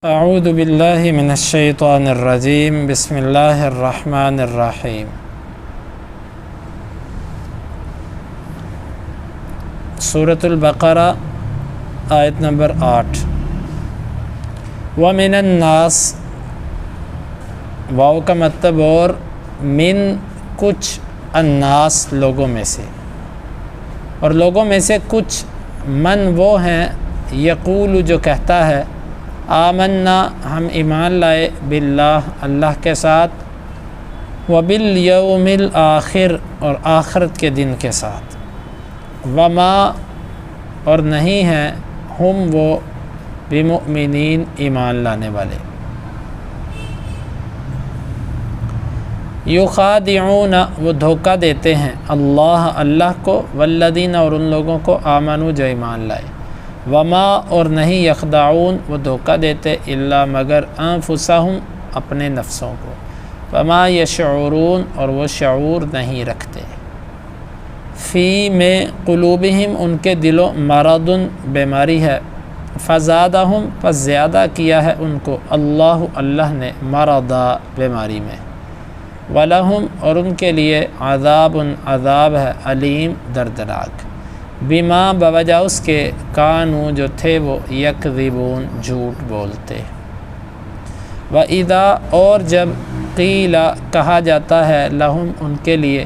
اعوذ باللہ من الشیطان الرجیم بسم اللہ الرحمن الرحیم۔ سورۃ البقرہ آیت نمبر 8۔ وَمِنَ النَّاسِ، واو کا مطلب اور من کچھ، الناس لوگوں میں سے، اور لوگوں میں سے کچھ من وہ ہیں یقول جو کہتا ہے آمنا ہم ایمان لائے باللہ اللہ کے ساتھ، وبالیوم الآخر اور آخرت کے دن کے ساتھ، وما اور نہیں ہیں ہم وہ بمؤمنین ایمان لانے والے، یخادعون وہ دھوکہ دیتے ہیں اللہ کو، والذین اور ان لوگوں کو آمنوا جو ایمان لائے، وما اور نہیں یخدعون وہ دھوکہ دیتے الا مگر انفسہم اپنے نفسوں کو، وما یشعرون اور وہ شعور نہیں رکھتے، فی میں قلوبہم ان کے دلوں مرض بیماری ہے، فزادہم پس زیادہ کیا ہے ان کو اللہ نے مرضا بیماری میں، ولہم اور ان کے لیے عذاب ہے علیم دردناک، بما بوجہ اس کے کانو جو تھے وہ یکذبون جھوٹ بولتے، وَإِذَا اور جب قیل کہا جاتا ہے لہم ان کے لیے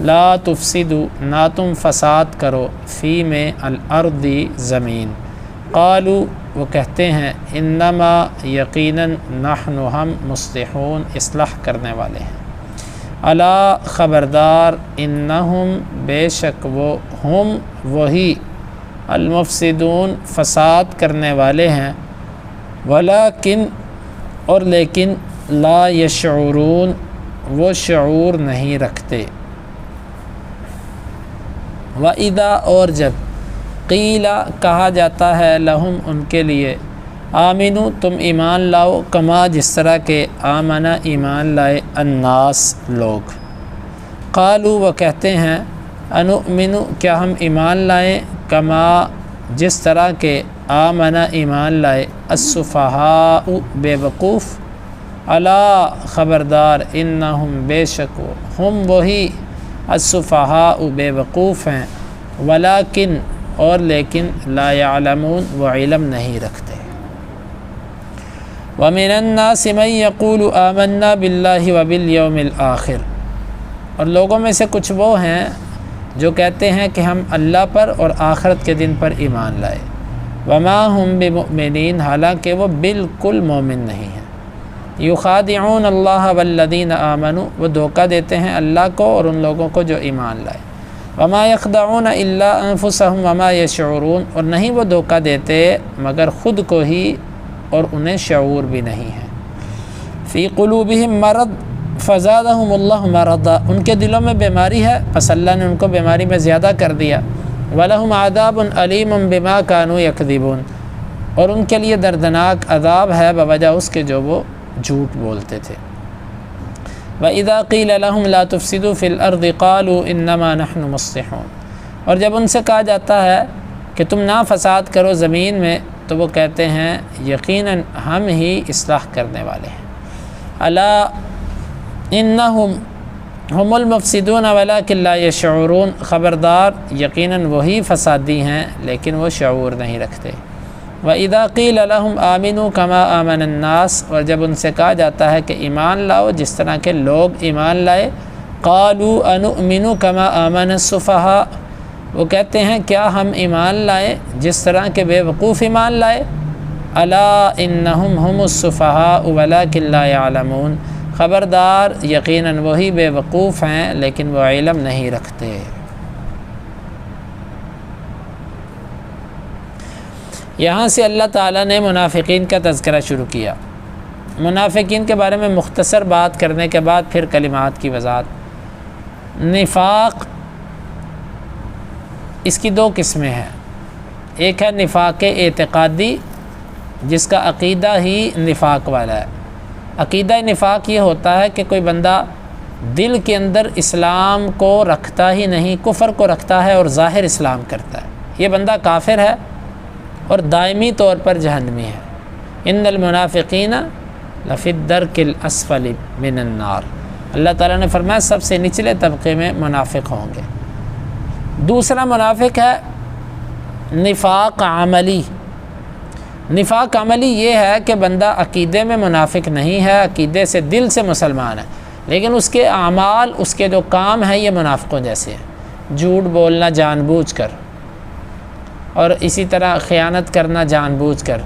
لا تفسدوا نہ تم فساد کرو فی میں الارض زمین، قالوا وہ کہتے ہیں انما یقیناً نحن ہم مصلحون اصلاح کرنے والے ہیں، الا خبردار انہم بے شک وہ ہم وہی المفسدون فساد کرنے والے ہیں، ولیکن اور لیکن لا یشعرون وہ شعور نہیں رکھتے، وَإِذَا اور جب قیل کہا جاتا ہے لہم ان کے لیے آمنو تم ایمان لاؤ، کما جس طرح کہ آمنا ایمان لائے الناس لوگ، قالوا وہ کہتے ہیں انؤمن کیا ہم ایمان لائیں، کما جس طرح کہ آمنا ایمان لائے السفہاء بے وقوف، الا خبردار انہم بے شک ہم وہی السفہاء بے وقوف ہیں، ولیکن اور لیکن لا یعلمون وہ علم نہیں رکھتے، وَمِنَ النَّاسِ مَن يَقُولُ آمَنَّا بِاللَّهِ وَبِالْيَوْمِ الْآخِرِ اور لوگوں میں سے کچھ وہ ہیں جو کہتے ہیں کہ ہم اللہ پر اور آخرت کے دن پر ایمان لائے، وَمَا هُم بِمُؤْمِنِينَ حالانکہ وہ بالکل مومن نہیں ہیں، یخادعون اللہ والذین آمنوا وہ دھوکہ دیتے ہیں اللہ کو اور ان لوگوں کو جو ایمان لائے، وما یخدعون الا انفسہم وما یشعرون اور نہیں وہ دھوکہ دیتے مگر خود کو ہی اور انہیں شعور بھی نہیں ہے، فی قلوبہم مرض فزادہم اللہ مرضا ان کے دلوں میں بیماری ہے پس اللہ نے ان کو بیماری میں زیادہ کر دیا، ولہم عذاب علیم بما کانوا یکذبون اور ان کے لیے دردناک عذاب ہے بوجہ اس کے جو وہ جھوٹ بولتے تھے، وَإِذَا قِيلَ لَهُمْ لَا تُفْسِدُوا فِي الْأَرْضِ قَالُوا إِنَّمَا نَحْنُ مُصْلِحُونَ اور جب ان سے کہا جاتا ہے کہ تم نہ فساد کرو زمین میں تو وہ کہتے ہیں یقیناً ہم ہی اصلاح کرنے والے ہیں، الا انہم ہم المفسدون ولکن لا یشعرون خبردار یقیناً وہی فسادی ہیں لیکن وہ شعور نہیں رکھتے، وَإِذَا قِيلَ لَهُمْ آمِنُوا كَمَا آمَنَ النَّاسِ اور جب ان سے کہا جاتا ہے کہ ایمان لاؤ جس طرح کے لوگ ایمان لائے، قَالُوا أَنُؤْمِنُ كَمَا آمَنَ السُّفَهَاءُ وہ کہتے ہیں کیا ہم ایمان لائے جس طرح کے بے وقوف ایمان لائے، الا انہم ہم السفہاء ولکن لا یعلمون خبردار یقیناً وہی بے وقوف ہیں لیکن وہ علم نہیں رکھتے۔ یہاں سے اللہ تعالیٰ نے منافقین کا تذکرہ شروع کیا، منافقین کے بارے میں مختصر بات کرنے کے بعد پھر کلمات کی وضاحت۔ نفاق اس کی دو قسمیں ہیں، ایک ہے نفاق اعتقادی جس کا عقیدہ ہی نفاق والا ہے، عقیدہ نفاق یہ ہوتا ہے کہ کوئی بندہ دل کے اندر اسلام کو رکھتا ہی نہیں، کفر کو رکھتا ہے اور ظاہر اسلام کرتا ہے، یہ بندہ کافر ہے اور دائمی طور پر جہنمی ہے، ان المنافقین لفی الدرک الاسفل من النار، اللہ تعالیٰ نے فرمایا سب سے نچلے طبقے میں منافق ہوں گے۔ دوسرا منافق ہے نفاق عملی۔ نفاق عملی یہ ہے کہ بندہ عقیدے میں منافق نہیں ہے، عقیدے سے دل سے مسلمان ہے، لیکن اس کے اعمال، اس کے جو کام ہیں یہ منافقوں جیسے ہیں، جھوٹ بولنا جان بوجھ کر، اور اسی طرح خیانت کرنا جان بوجھ کر،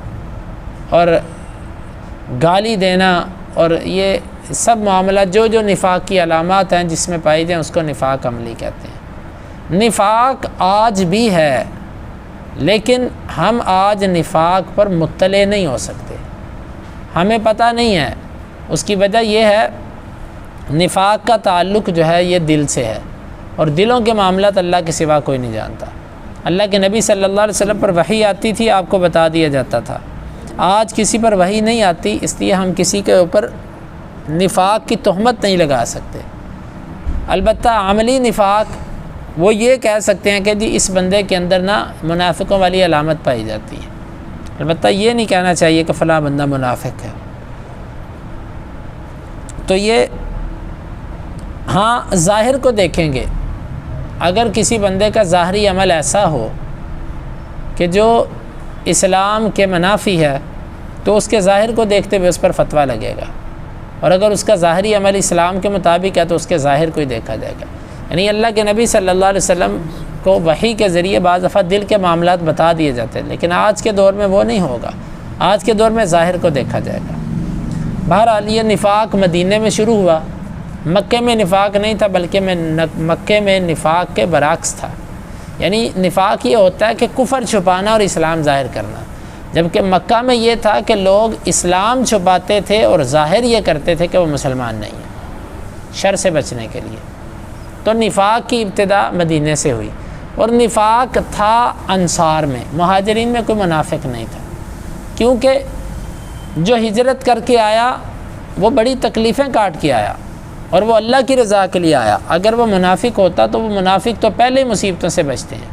اور گالی دینا، اور یہ سب معاملات جو نفاق کی علامات ہیں جس میں پائی جائیں اس کو نفاق عملی کہتے ہیں۔ نفاق آج بھی ہے، لیکن ہم آج نفاق پر مطلع نہیں ہو سکتے، ہمیں پتہ نہیں ہے۔ اس کی وجہ یہ ہے نفاق کا تعلق جو ہے یہ دل سے ہے، اور دلوں کے معاملات اللہ کے سوا کوئی نہیں جانتا۔ اللہ کے نبی صلی اللہ علیہ وسلم پر وحی آتی تھی، آپ کو بتا دیا جاتا تھا۔ آج کسی پر وحی نہیں آتی، اس لیے ہم کسی کے اوپر نفاق کی تہمت نہیں لگا سکتے۔ البتہ عملی نفاق وہ یہ کہہ سکتے ہیں کہ جی اس بندے کے اندر نا منافقوں والی علامت پائی جاتی ہے، البتہ یہ نہیں کہنا چاہیے کہ فلاں بندہ منافق ہے۔ تو یہ ہاں ظاہر کو دیکھیں گے، اگر کسی بندے کا ظاہری عمل ایسا ہو کہ جو اسلام کے منافی ہے تو اس کے ظاہر کو دیکھتے ہوئے اس پر فتویٰ لگے گا، اور اگر اس کا ظاہری عمل اسلام کے مطابق ہے تو اس کے ظاہر کو ہی دیکھا جائے گا۔ یعنی اللہ کے نبی صلی اللہ علیہ وسلم کو وحی کے ذریعے بعض دفعہ دل کے معاملات بتا دیے جاتے ہیں، لیکن آج کے دور میں وہ نہیں ہوگا، آج کے دور میں ظاہر کو دیکھا جائے گا۔ بہرحال یہ نفاق مدینے میں شروع ہوا، مکے میں نفاق نہیں تھا، بلکہ مکے میں نفاق کے برعکس تھا۔ یعنی نفاق یہ ہوتا ہے کہ کفر چھپانا اور اسلام ظاہر کرنا، جبکہ مکہ میں یہ تھا کہ لوگ اسلام چھپاتے تھے اور ظاہر یہ کرتے تھے کہ وہ مسلمان نہیں ہیں، شر سے بچنے کے لیے۔ تو نفاق کی ابتدا مدینے سے ہوئی، اور نفاق تھا انصار میں، مہاجرین میں کوئی منافق نہیں تھا، کیونکہ جو ہجرت کر کے آیا وہ بڑی تکلیفیں کاٹ کے آیا، اور وہ اللہ کی رضا کے لیے آیا۔ اگر وہ منافق ہوتا تو وہ منافق تو پہلے ہی مصیبتوں سے بچتے ہیں۔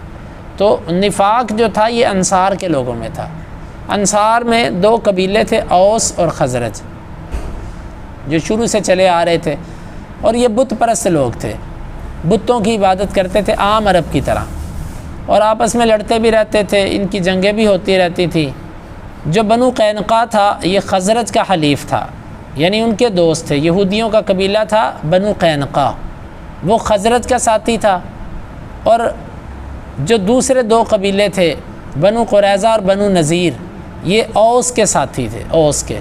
تو نفاق جو تھا یہ انصار کے لوگوں میں تھا۔ انصار میں دو قبیلے تھے، اوس اور خزرج، جو شروع سے چلے آ رہے تھے، اور یہ بت پرست لوگ تھے، بتوں کی عبادت کرتے تھے عام عرب کی طرح، اور آپس میں لڑتے بھی رہتے تھے، ان کی جنگیں بھی ہوتی رہتی تھی۔ جو بنو قینقاع تھا یہ خزرج کا حلیف تھا، یعنی ان کے دوست تھے، یہودیوں کا قبیلہ تھا بنو قینقاع، وہ خزرج کا ساتھی تھا۔ اور جو دوسرے دو قبیلے تھے بنو قریظہ اور بنو نذیر، یہ اوس کے ساتھی تھے، اوس کے۔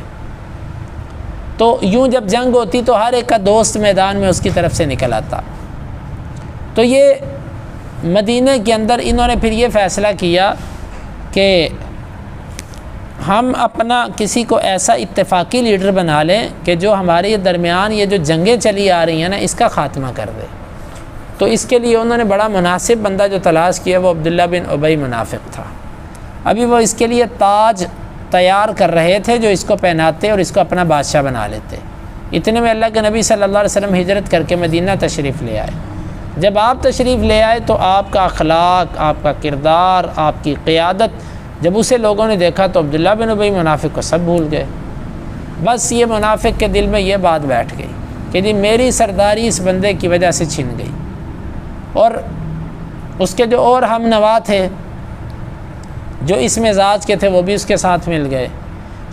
تو یوں جب جنگ ہوتی تو ہر ایک کا دوست میدان میں اس کی طرف سے نکل آتا۔ تو یہ مدینے کے اندر انہوں نے پھر یہ فیصلہ کیا کہ ہم اپنا کسی کو ایسا اتفاقی لیڈر بنا لیں کہ جو ہمارے درمیان یہ جو جنگیں چلی آ رہی ہیں نا اس کا خاتمہ کر دے۔ تو اس کے لیے انہوں نے بڑا مناسب بندہ جو تلاش کیا وہ عبداللہ بن ابی منافق تھا۔ ابھی وہ اس کے لیے تاج تیار کر رہے تھے جو اس کو پہناتے اور اس کو اپنا بادشاہ بنا لیتے۔ اتنے میں اللہ کے نبی صلی اللہ علیہ وسلم ہجرت کر کے مدینہ تشریف لے آئے۔ جب آپ تشریف لے آئے تو آپ کا اخلاق، آپ کا کردار، آپ کی قیادت جب اسے لوگوں نے دیکھا تو عبداللہ بن ابی منافق کو سب بھول گئے۔ بس یہ منافق کے دل میں یہ بات بیٹھ گئی کہ جی میری سرداری اس بندے کی وجہ سے چھن گئی، اور اس کے جو اور ہم نوا تھے جو اس مزاج کے تھے وہ بھی اس کے ساتھ مل گئے۔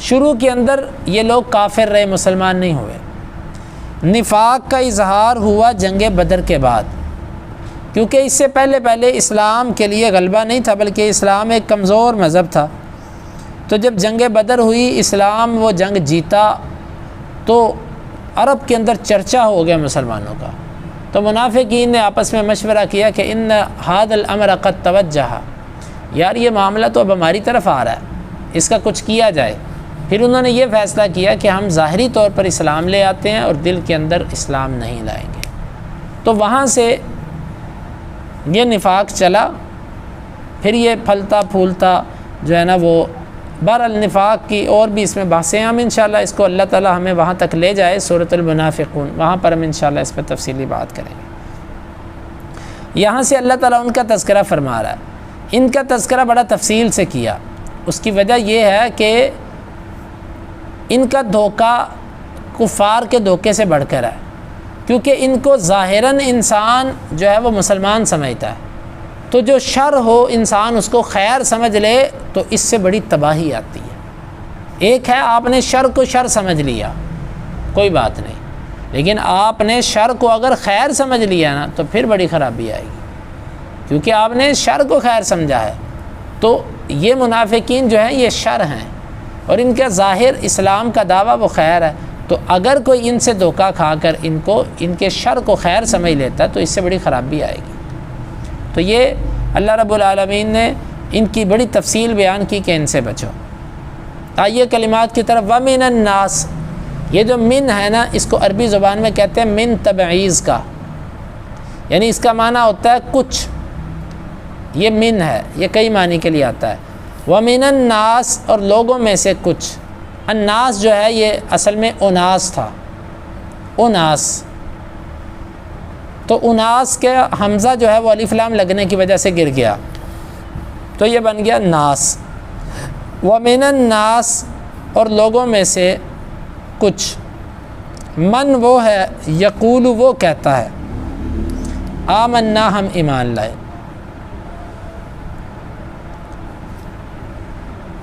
شروع کے اندر یہ لوگ کافر رہے، مسلمان نہیں ہوئے۔ نفاق کا اظہار ہوا جنگ بدر کے بعد، کیونکہ اس سے پہلے اسلام کے لیے غلبہ نہیں تھا، بلکہ اسلام ایک کمزور مذہب تھا۔ تو جب جنگ بدر ہوئی، اسلام وہ جنگ جیتا، تو عرب کے اندر چرچا ہو گیا مسلمانوں کا۔ تو منافقین نے آپس میں مشورہ کیا کہ ان ھذا الامر قد توجہ، یار یہ معاملہ تو اب ہماری طرف آ رہا ہے، اس کا کچھ کیا جائے۔ پھر انہوں نے یہ فیصلہ کیا کہ ہم ظاہری طور پر اسلام لے آتے ہیں اور دل کے اندر اسلام نہیں لائیں گے۔ تو وہاں سے یہ نفاق چلا، پھر یہ پھلتا پھولتا جو ہے نا وہ بہرحال نفاق کی اور بھی اس میں بحثیں، ہم انشاءاللہ اس کو اللہ تعالی ہمیں وہاں تک لے جائے سورۃ المنافقون، وہاں پر ہم انشاءاللہ اس پہ تفصیلی بات کریں گے۔ یہاں سے اللہ تعالیٰ ان کا تذکرہ فرما رہا ہے، ان کا تذکرہ بڑا تفصیل سے کیا۔ اس کی وجہ یہ ہے کہ ان کا دھوکہ کفار کے دھوکے سے بڑھ کر ہے، کیونکہ ان کو ظاہراً انسان جو ہے وہ مسلمان سمجھتا ہے، تو جو شر ہو انسان اس کو خیر سمجھ لے تو اس سے بڑی تباہی آتی ہے۔ ایک ہے آپ نے شر کو شر سمجھ لیا، کوئی بات نہیں، لیکن آپ نے شر کو اگر خیر سمجھ لیا نا تو پھر بڑی خرابی آئے گی، کیونکہ آپ نے شر کو خیر سمجھا ہے۔ تو یہ منافقین جو ہیں یہ شر ہیں، اور ان کا ظاہر اسلام کا دعویٰ وہ خیر ہے، تو اگر کوئی ان سے دھوکہ کھا کر ان کے شر کو خیر سمجھ لیتا ہے تو اس سے بڑی خرابی آئے گی۔ تو یہ اللہ رب العالمین نے ان کی بڑی تفصیل بیان کی کہ ان سے بچو۔ آئیے کلمات کی طرف۔ وَمِنَ النَّاسِ، یہ جو من ہے نا اس کو عربی زبان میں کہتے ہیں من تبعیض کا، یعنی اس کا معنی ہوتا ہے کچھ، یہ من ہے، یہ کئی معنی کے لیے آتا ہے۔ وَمِنَ النَّاسِ، اور لوگوں میں سے کچھ۔ الناس جو ہے یہ اصل میں اناس تھا، اناس، تو اناس کے حمزہ جو ہے وہ الف لام لگنے کی وجہ سے گر گیا تو یہ بن گیا ناس۔ وَمِنَ النَّاسِ، اور لوگوں میں سے کچھ، من وہ ہے، یقول وہ کہتا ہے، آمنا ہم ایمان لائے،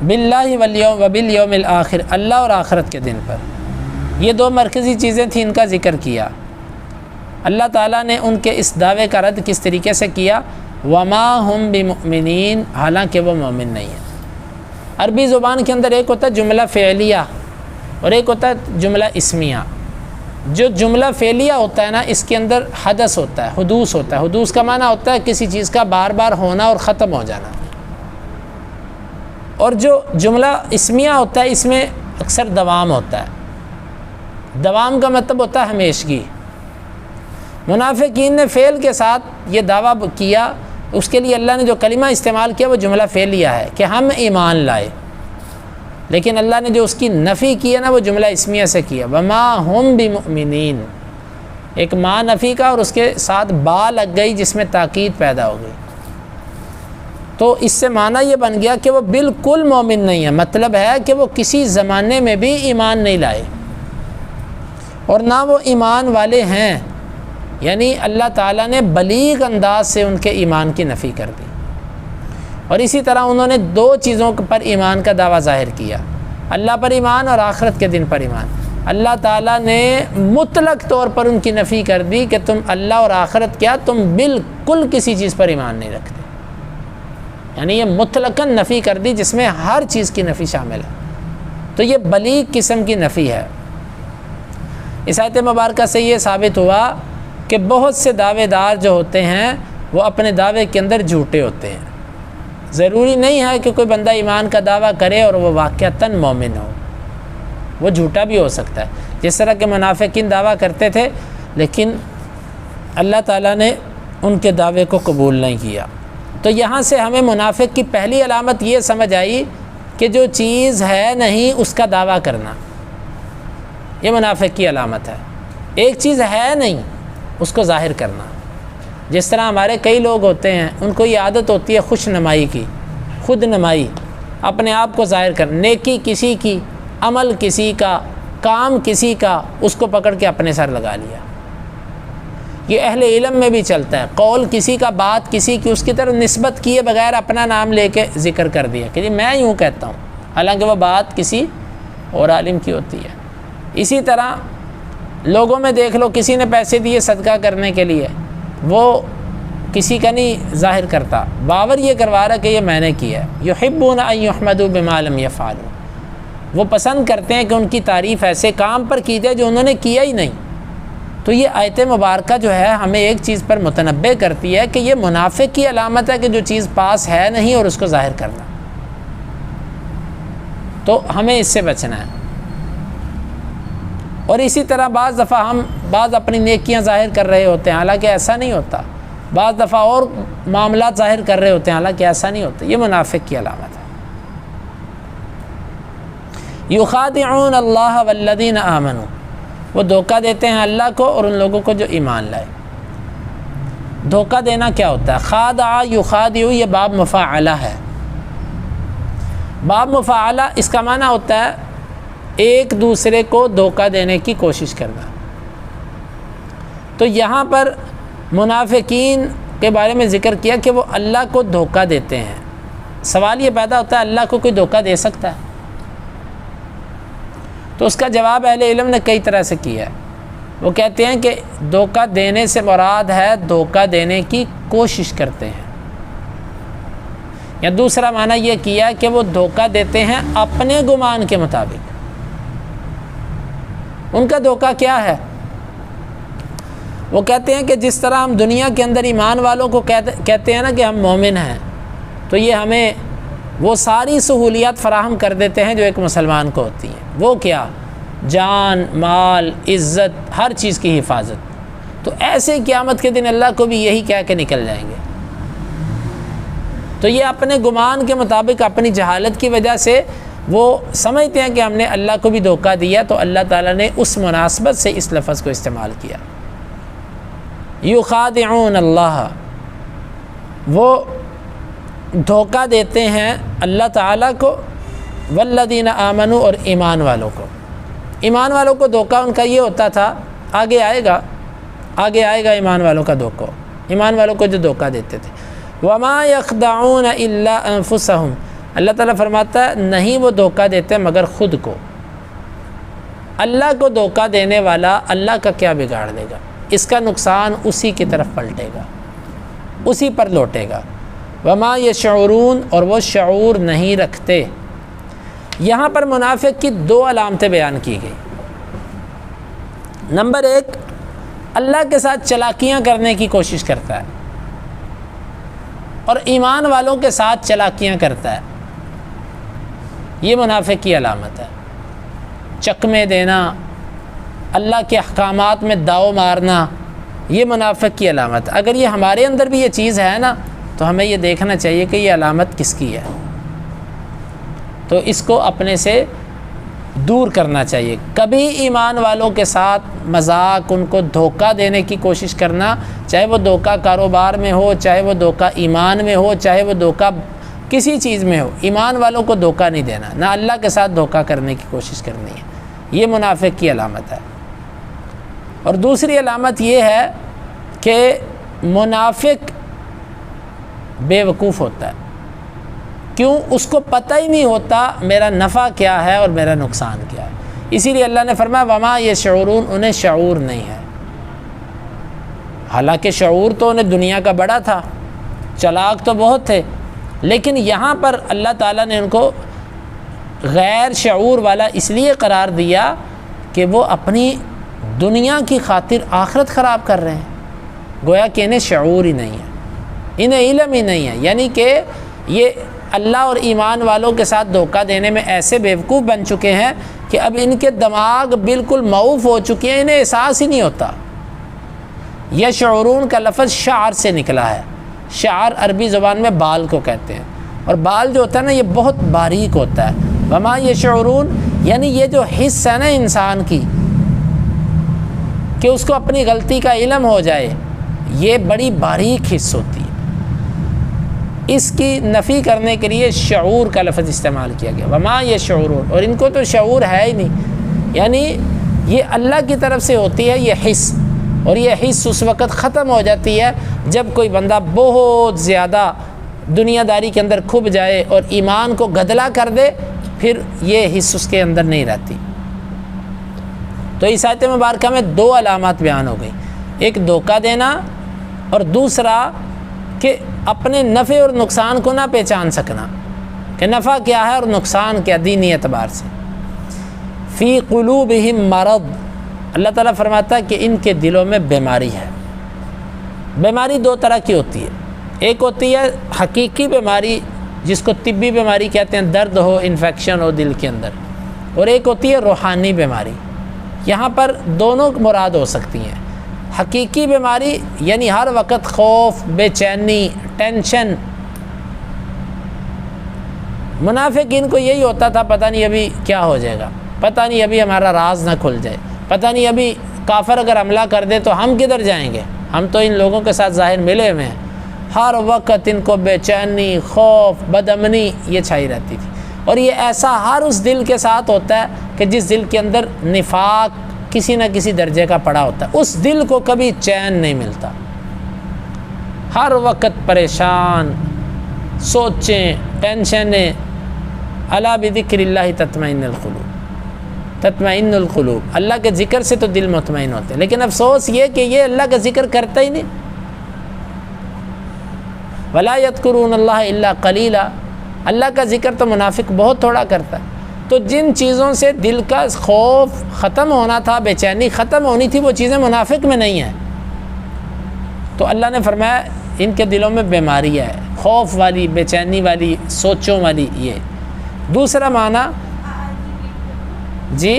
باللہ والیوم وبالیوم الآخر، اللہ اور آخرت کے دن پر۔ یہ دو مرکزی چیزیں تھیں، ان کا ذکر کیا۔ اللہ تعالیٰ نے ان کے اس دعوے کا رد کس طریقے سے کیا؟ وما ہم بمؤمنین، حالانکہ وہ مومن نہیں ہیں۔ عربی زبان کے اندر ایک ہوتا ہے جملہ فعلیہ اور ایک ہوتا ہے جملہ اسمیہ۔ جو جملہ فعلیہ ہوتا ہے نا اس کے اندر حدث ہوتا ہے، حدوث ہوتا ہے۔ حدوث کا معنی ہوتا ہے کسی چیز کا بار بار ہونا اور ختم ہو جانا، اور جو جملہ اسمیہ ہوتا ہے اس میں اکثر دوام ہوتا ہے۔ دوام کا مطلب ہوتا ہے ہمیشگی۔ منافقین نے فعل کے ساتھ یہ دعویٰ کیا، اس کے لیے اللہ نے جو کلمہ استعمال کیا وہ جملہ فعلیہ ہے کہ ہم ایمان لائے، لیکن اللہ نے جو اس کی نفی کی ہے نا وہ جملہ اسمیہ سے کیا، وما ہم بمؤمنین، ایک ما نفی کا اور اس کے ساتھ با لگ گئی جس میں تاکید پیدا ہو گئی، تو اس سے معنی یہ بن گیا کہ وہ بالکل مومن نہیں ہے۔ مطلب ہے کہ وہ کسی زمانے میں بھی ایمان نہیں لائے اور نہ وہ ایمان والے ہیں، یعنی اللہ تعالیٰ نے بلیغ انداز سے ان کے ایمان کی نفی کر دی۔ اور اسی طرح انہوں نے دو چیزوں پر ایمان کا دعویٰ ظاہر کیا، اللہ پر ایمان اور آخرت کے دن پر ایمان۔ اللہ تعالیٰ نے مطلق طور پر ان کی نفی کر دی کہ تم اللہ اور آخرت کیا، تم بالکل کسی چیز پر ایمان نہیں رکھتے، یعنی یہ مطلقاً نفی کر دی جس میں ہر چیز کی نفی شامل ہے۔ تو یہ بلیغ قسم کی نفی ہے۔ اس آیت مبارکہ سے یہ ثابت ہوا کہ بہت سے دعوے دار جو ہوتے ہیں وہ اپنے دعوے کے اندر جھوٹے ہوتے ہیں۔ ضروری نہیں ہے کہ کوئی بندہ ایمان کا دعویٰ کرے اور وہ واقعتاً مومن ہو، وہ جھوٹا بھی ہو سکتا ہے، جس طرح کے منافقین دعویٰ کرتے تھے لیکن اللہ تعالیٰ نے ان کے دعوے کو قبول نہیں کیا۔ تو یہاں سے ہمیں منافق کی پہلی علامت یہ سمجھ آئی کہ جو چیز ہے نہیں اس کا دعویٰ کرنا، یہ منافق کی علامت ہے۔ ایک چیز ہے نہیں اس کو ظاہر کرنا، جس طرح ہمارے کئی لوگ ہوتے ہیں ان کو یہ عادت ہوتی ہے خوش نمائی کی، خود نمائی، اپنے آپ کو ظاہر کرنا، نیکی کسی کی، عمل کسی کا، کام کسی کا، اس کو پکڑ کے اپنے سر لگا لیا۔ یہ اہل علم میں بھی چلتا ہے، قول کسی کا، بات کسی کی، اس کی طرف نسبت کیے بغیر اپنا نام لے کے ذکر کر دیا کہ جی میں یوں کہتا ہوں، حالانکہ وہ بات کسی اور عالم کی ہوتی ہے۔ اسی طرح لوگوں میں دیکھ لو، کسی نے پیسے دیے صدقہ کرنے کے لیے، وہ کسی کا نہیں ظاہر کرتا، باور یہ کروا رہا کہ یہ میں نے کیا ہے۔ یحبون ان یحمدوا بما لم یفعلوا، وہ پسند کرتے ہیں کہ ان کی تعریف ایسے کام پر کی جائے جو انہوں نے کیا ہی نہیں۔ تو یہ آیت مبارکہ جو ہے ہمیں ایک چیز پر متنبہ کرتی ہے کہ یہ منافق کی علامت ہے کہ جو چیز پاس ہے نہیں اور اس کو ظاہر کرنا، تو ہمیں اس سے بچنا ہے۔ اور اسی طرح بعض دفعہ ہم اپنی نیکیاں ظاہر کر رہے ہوتے ہیں حالانکہ ایسا نہیں ہوتا، بعض دفعہ اور معاملات ظاہر کر رہے ہوتے ہیں حالانکہ ایسا نہیں ہوتا، یہ منافق کی علامت ہے۔ یخادعون اللہ والذین آمنوا، وہ دھوکہ دیتے ہیں اللہ کو اور ان لوگوں کو جو ایمان لائے۔ دھوکہ دینا کیا ہوتا ہے؟ خادع یخادع، یہ باب مفاعلہ ہے۔ باب مفاعلہ اس کا معنی ہوتا ہے ایک دوسرے کو دھوکہ دینے کی کوشش کرنا۔ تو یہاں پر منافقین کے بارے میں ذکر کیا کہ وہ اللہ کو دھوکہ دیتے ہیں۔ سوال یہ پیدا ہوتا ہے اللہ کو کوئی دھوکہ دے سکتا ہے؟ تو اس کا جواب اہل علم نے کئی طرح سے کیا ہے۔ وہ کہتے ہیں کہ دھوکہ دینے سے مراد ہے دھوکہ دینے کی کوشش کرتے ہیں، یا دوسرا معنی یہ کیا کہ وہ دھوکہ دیتے ہیں اپنے گمان کے مطابق۔ ان کا دھوکہ کیا ہے؟ وہ کہتے ہیں کہ جس طرح ہم دنیا کے اندر ایمان والوں کو کہتے ہیں نا کہ ہم مومن ہیں، تو یہ ہمیں وہ ساری سہولیات فراہم کر دیتے ہیں جو ایک مسلمان کو ہوتی ہیں۔ وہ کیا؟ جان، مال، عزت، ہر چیز کی حفاظت۔ تو ایسے قیامت کے دن اللہ کو بھی یہی کہہ کے نکل جائیں گے۔ تو یہ اپنے گمان کے مطابق اپنی جہالت کی وجہ سے وہ سمجھتے ہیں کہ ہم نے اللہ کو بھی دھوکہ دیا، تو اللہ تعالیٰ نے اس مناسبت سے اس لفظ کو استعمال کیا۔ یخادعون اللہ، وہ دھوکہ دیتے ہیں اللہ تعالیٰ کو، والذین آمنوا، اور ایمان والوں کو۔ ایمان والوں کو دھوکہ ان کا یہ ہوتا تھا، آگے آئے گا ایمان والوں کا دھوکہ، ایمان والوں کو جو دھوکہ دیتے تھے۔ وما یخدعون الا انفسہم، اللہ تعالیٰ فرماتا ہے نہیں وہ دھوکہ دیتے مگر خود کو۔ اللہ کو دھوکہ دینے والا اللہ کا کیا بگاڑ دے گا؟ اس کا نقصان اسی کی طرف پلٹے گا، اسی پر لوٹے گا۔ وما یشعرون، اور وہ شعور نہیں رکھتے۔ یہاں پر منافق کی دو علامتیں بیان کی گئی۔ نمبر ایک، اللہ کے ساتھ چلاکیاں کرنے کی کوشش کرتا ہے، اور ایمان والوں کے ساتھ چلاکیاں کرتا ہے۔ یہ منافق کی علامت ہے۔ چکمے دینا، اللہ کے احکامات میں داؤ مارنا، یہ منافق کی علامت ہے۔ اگر یہ ہمارے اندر بھی یہ چیز ہے نا، تو ہمیں یہ دیکھنا چاہیے کہ یہ علامت کس کی ہے، تو اس کو اپنے سے دور کرنا چاہیے۔ کبھی ایمان والوں کے ساتھ مذاق، ان کو دھوکہ دینے کی کوشش کرنا، چاہے وہ دھوکہ کاروبار میں ہو، چاہے وہ دھوکہ ایمان میں ہو، چاہے وہ دھوکہ کسی چیز میں ہو، ایمان والوں کو دھوکہ نہیں دینا، نہ اللہ کے ساتھ دھوکہ کرنے کی کوشش کرنی ہے۔ یہ منافق کی علامت ہے۔ اور دوسری علامت یہ ہے کہ منافق بے وقوف ہوتا ہے۔ کیوں؟ اس کو پتہ ہی نہیں ہوتا میرا نفع کیا ہے اور میرا نقصان کیا ہے۔ اسی لیے اللہ نے فرمایا وما یشعرون، انہیں شعور نہیں ہے۔ حالانکہ شعور تو انہیں دنیا کا بڑا تھا، چلاک تو بہت تھے، لیکن یہاں پر اللہ تعالیٰ نے ان کو غیر شعور والا اس لیے قرار دیا کہ وہ اپنی دنیا کی خاطر آخرت خراب کر رہے ہیں۔ گویا کہ انہیں شعور ہی نہیں ہے، انہیں علم ہی نہیں ہے، یعنی کہ یہ اللہ اور ایمان والوں کے ساتھ دھوکہ دینے میں ایسے بیوقوف بن چکے ہیں کہ اب ان کے دماغ بالکل معوف ہو چکے ہیں، انہیں احساس ہی نہیں ہوتا۔ یشعرون کا لفظ شعر سے نکلا ہے۔ شعر عربی زبان میں بال کو کہتے ہیں، اور بال جو ہوتا ہے نا یہ بہت باریک ہوتا ہے۔ وما یشعرون یعنی یہ جو حص ہے نا انسان کی، کہ اس کو اپنی غلطی کا علم ہو جائے، یہ بڑی باریک حص ہوتی ہے۔ اس کی نفی کرنے کے لیے شعور کا لفظ استعمال کیا گیا، وما یشعرون، اور ان کو تو شعور ہے ہی نہیں، یعنی یہ اللہ کی طرف سے ہوتی ہے یہ حص، اور یہ حص اس وقت ختم ہو جاتی ہے جب کوئی بندہ بہت زیادہ دنیا داری کے اندر کھب جائے اور ایمان کو گدلا کر دے، پھر یہ حص اس کے اندر نہیں رہتی۔ تو اس آیت مبارکہ میں دو علامات بیان ہو گئی، ایک دھوکہ دینا، اور دوسرا کہ اپنے نفع اور نقصان کو نہ پہچان سکنا کہ نفع کیا ہے اور نقصان کیا دینی اعتبار سے۔ فی قلوبہم مرض، اللہ تعالیٰ فرماتا ہے کہ ان کے دلوں میں بیماری ہے۔ بیماری دو طرح کی ہوتی ہے، ایک ہوتی ہے حقیقی بیماری جس کو طبی بیماری کہتے ہیں، درد ہو، انفیکشن ہو دل کے اندر، اور ایک ہوتی ہے روحانی بیماری۔ یہاں پر دونوں مراد ہو سکتی ہیں۔ حقیقی بیماری یعنی ہر وقت خوف، بے چینی، ٹینشن۔ منافقین کو یہی ہوتا تھا، پتہ نہیں ابھی کیا ہو جائے گا، پتہ نہیں ابھی ہمارا راز نہ کھل جائے، پتہ نہیں ابھی کافر اگر حملہ کر دے تو ہم کدھر جائیں گے، ہم تو ان لوگوں کے ساتھ ظاہر ملے ہوئے ہیں۔ ہر وقت ان کو بے چینی، خوف، بدامنی یہ چھائی رہتی تھی۔ اور یہ ایسا ہر اس دل کے ساتھ ہوتا ہے کہ جس دل کے اندر نفاق کسی نہ کسی درجے کا پڑا ہوتا ہے، اس دل کو کبھی چین نہیں ملتا، ہر وقت پریشان، سوچیں، ٹینشنیں۔ الا بذکر اللہ تطمئن القلوب، تطمئن القلوب، اللہ کے ذکر سے تو دل مطمئن ہوتے ہیں، لیکن افسوس یہ کہ یہ اللہ کا ذکر کرتا ہی نہیں۔ ولا یذکرون اللہ الا قلیلا، اللہ کا ذکر تو منافق بہت تھوڑا کرتا ہے۔ تو جن چیزوں سے دل کا خوف ختم ہونا تھا، بے چینی ختم ہونی تھی، وہ چیزیں منافق میں نہیں ہیں، تو اللہ نے فرمایا ان کے دلوں میں بیماری ہے، خوف والی، بے چینی والی، سوچوں والی۔ یہ دوسرا معنی جی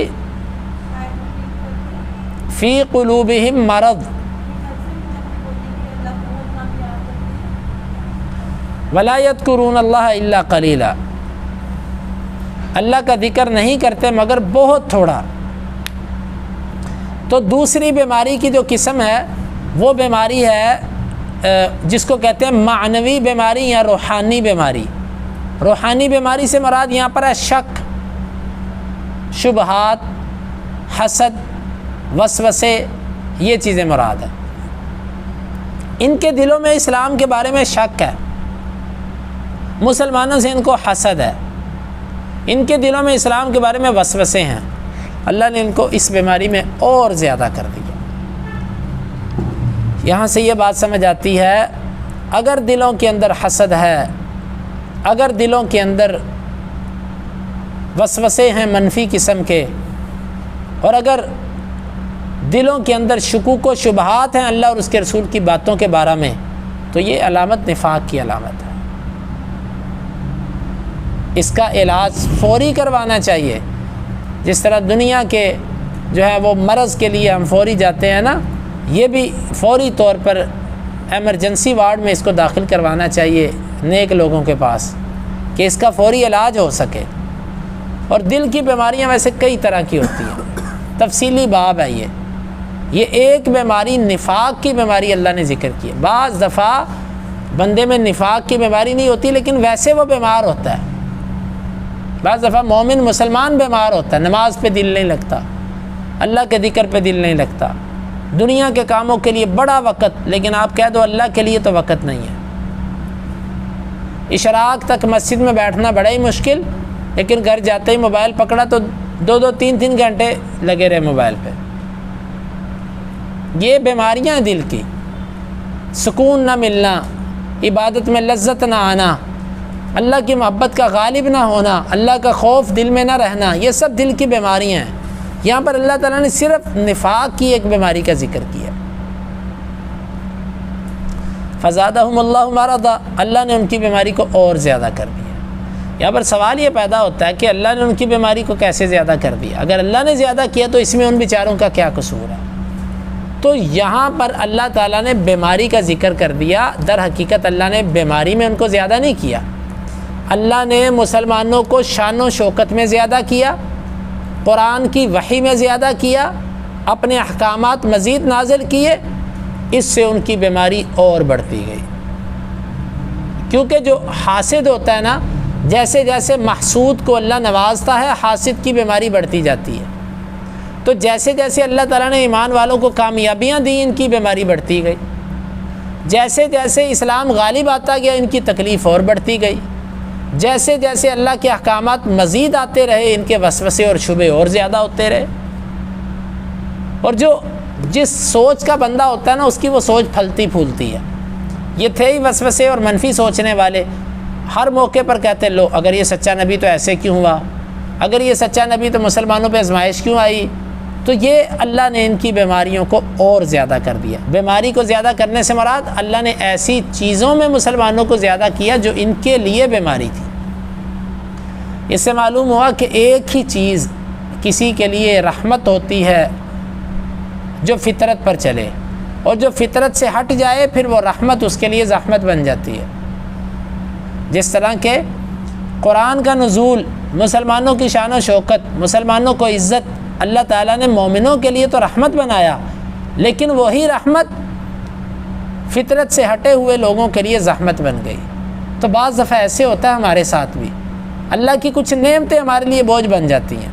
فی قلوبہم مرض ولا یذکرون اللہ الا قلیلا، اللہ کا ذکر نہیں کرتے مگر بہت تھوڑا۔ تو دوسری بیماری کی جو قسم ہے وہ بیماری ہے جس کو کہتے ہیں معنوی بیماری یا روحانی بیماری۔ روحانی بیماری سے مراد یہاں پر ہے شک، شبہات، حسد، وسوسے، یہ چیزیں مراد ہیں۔ ان کے دلوں میں اسلام کے بارے میں شک ہے، مسلمانوں سے ان کو حسد ہے، ان کے دلوں میں اسلام کے بارے میں وسوسے ہیں، اللہ نے ان کو اس بیماری میں اور زیادہ کر دیا۔ یہاں سے یہ بات سمجھ آتی ہے، اگر دلوں کے اندر حسد ہے، اگر دلوں کے اندر وسوسے ہیں منفی قسم کے، اور اگر دلوں کے اندر شکوک و شبہات ہیں اللہ اور اس کے رسول کی باتوں کے بارے میں، تو یہ علامت نفاق کی علامت ہے۔ اس کا علاج فوری کروانا چاہیے، جس طرح دنیا کے جو ہے وہ مرض کے لیے ہم فوری جاتے ہیں نا، یہ بھی فوری طور پر ایمرجنسی وارڈ میں اس کو داخل کروانا چاہیے نیک لوگوں کے پاس، کہ اس کا فوری علاج ہو سکے۔ اور دل کی بیماریاں ویسے کئی طرح کی ہوتی ہیں، تفصیلی باب ہے یہ ایک بیماری نفاق کی بیماری اللہ نے ذکر کی ہے۔ بعض دفعہ بندے میں نفاق کی بیماری نہیں ہوتی لیکن ویسے وہ بیمار ہوتا ہے، بعض دفعہ مومن مسلمان بیمار ہوتا ہے، نماز پہ دل نہیں لگتا، اللہ کے ذکر پہ دل نہیں لگتا، دنیا کے کاموں کے لیے بڑا وقت، لیکن آپ کہہ دو اللہ کے لیے تو وقت نہیں ہے۔ اشراق تک مسجد میں بیٹھنا بڑا ہی مشکل، لیکن گھر جاتے ہی موبائل پکڑا تو 2-3 گھنٹے لگے رہے موبائل پہ۔ یہ بیماریاں ہیں دل کی، سکون نہ ملنا، عبادت میں لذت نہ آنا، اللہ کی محبت کا غالب نہ ہونا، اللہ کا خوف دل میں نہ رہنا، یہ سب دل کی بیماریاں ہیں۔ یہاں پر اللہ تعالیٰ نے صرف نفاق کی ایک بیماری کا ذکر کیا، فزادہم اللہ مرضا، اللہ نے ان کی بیماری کو اور زیادہ کر دیا۔ یہاں پر سوال یہ پیدا ہوتا ہے کہ اللہ نے ان کی بیماری کو کیسے زیادہ کر دیا؟ اگر اللہ نے زیادہ کیا تو اس میں ان بیچاروں کا کیا قصور ہے؟ تو یہاں پر اللہ تعالیٰ نے بیماری کا ذکر کر دیا، در حقیقت اللہ نے بیماری میں ان کو زیادہ نہیں کیا، اللہ نے مسلمانوں کو شان و شوکت میں زیادہ کیا، قرآن کی وحی میں زیادہ کیا، اپنے احکامات مزید نازل کیے، اس سے ان کی بیماری اور بڑھتی گئی۔ کیونکہ جو حاسد ہوتا ہے نا، جیسے جیسے محسود کو اللہ نوازتا ہے، حاسد کی بیماری بڑھتی جاتی ہے۔ تو جیسے جیسے اللہ تعالیٰ نے ایمان والوں کو کامیابیاں دی، ان کی بیماری بڑھتی گئی، جیسے جیسے اسلام غالب آتا گیا ان کی تکلیف اور بڑھتی گئی، جیسے جیسے اللہ کے احکامات مزید آتے رہے ان کے وسوسے اور شبہ اور زیادہ ہوتے رہے۔ اور جس سوچ کا بندہ ہوتا ہے نا، اس کی وہ سوچ پھلتی پھولتی ہے۔ یہ تھے ہی وسوسے اور منفی سوچنے والے، ہر موقع پر کہتے لو اگر یہ سچا نبی تو ایسے کیوں ہوا، اگر یہ سچا نبی تو مسلمانوں پہ آزمائش کیوں آئی؟ تو یہ اللہ نے ان کی بیماریوں کو اور زیادہ کر دیا۔ بیماری کو زیادہ کرنے سے مراد اللہ نے ایسی چیزوں میں مسلمانوں کو زیادہ کیا جو ان کے لیے بیماری تھی۔ اس سے معلوم ہوا کہ ایک ہی چیز کسی کے لیے رحمت ہوتی ہے جو فطرت پر چلے، اور جو فطرت سے ہٹ جائے پھر وہ رحمت اس کے لیے زحمت بن جاتی ہے۔ جس طرح کہ قرآن کا نزول، مسلمانوں کی شان و شوکت، مسلمانوں کو عزت، اللہ تعالیٰ نے مومنوں کے لیے تو رحمت بنایا، لیکن وہی رحمت فطرت سے ہٹے ہوئے لوگوں کے لیے زحمت بن گئی۔ تو بعض دفعہ ایسے ہوتا ہے ہمارے ساتھ بھی اللہ کی کچھ نعمتیں ہمارے لیے بوجھ بن جاتی ہیں،